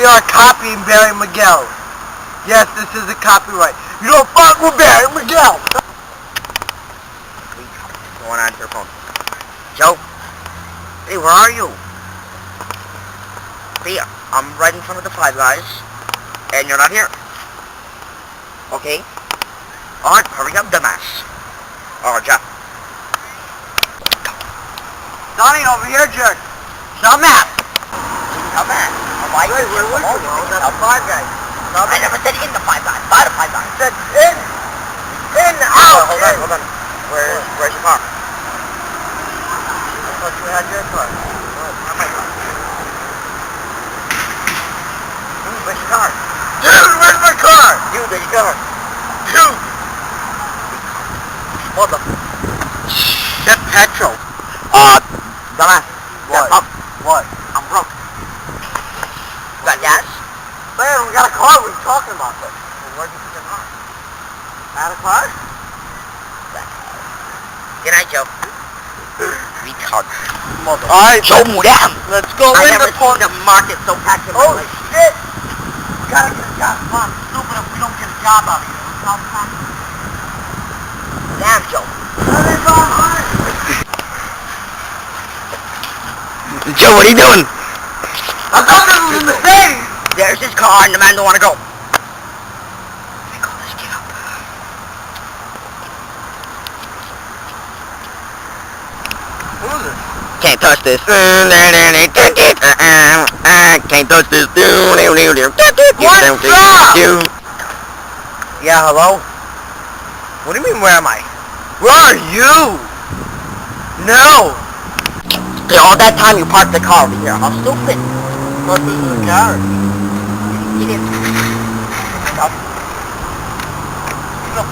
we are copying Barry Miguel. Yes, this is a copyright. You don't fuck with Barry Miguel. Going on to your phone. Joe? Hey, where are you? See, I'm right in front of the Five Guys, and you're not here. Okay? Alright, hurry up, dumbass. Alright, Jeff. Donnie, over here, jerk. Dumbass! Dumbass. Why Wait, where was you? That's the Five Guys. I never said in the Five Guys. By the Five Guys. I said in. In, out. Hold on. Where's your car? I thought you had your car. Not my car. Where's your car? Dude, where's my car? Dude, where's your car? Dude. Mother. Get petrol. Dumbass. What? What? I'm broke. You got gas? Man, we got a car. What are you talking about? Well, where'd you put your car? Had a car? Good night, Joe. Retard. Mother. Alright, Joe, move down. Let's go I in never the port. seen the market so packed in my Oh, life. shit. We gotta get a job. Come on, stupid if we don't get a job out of here. Look how packed. Damn, Joe. Joe, what are you doing? I'm talking to the thing. There's his car and the man don't want to go. Let me call this kid up. Who is it? Can't touch this. Can't touch this. What's up? Yeah, hello? What do you mean, where am I? Where are you? No. Okay, all that time you parked the car over here. How stupid. But this is a car. You didn't. No. No.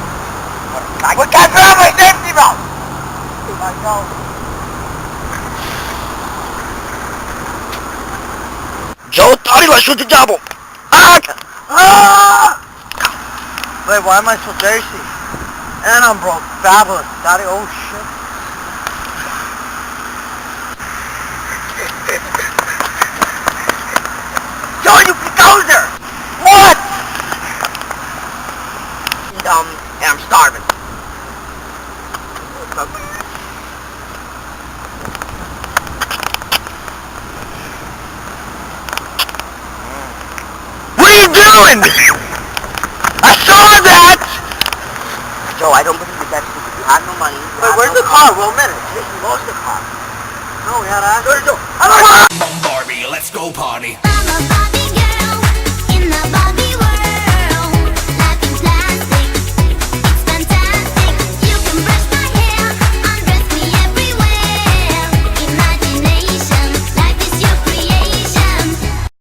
What kind of car am I safety belt? I know. Joe thought he was shooting double. Wait, why am I so thirsty? And I'm broke. Fabulous. Daddy, oh shit. Joe, you bulldozer! What? And I'm starving. What are you doing? I saw that! Joe, I don't believe that stupid. You had no money. Wait, where's the car? Well, a minute. You lost the car. No, we had to ask. Joe, I don't want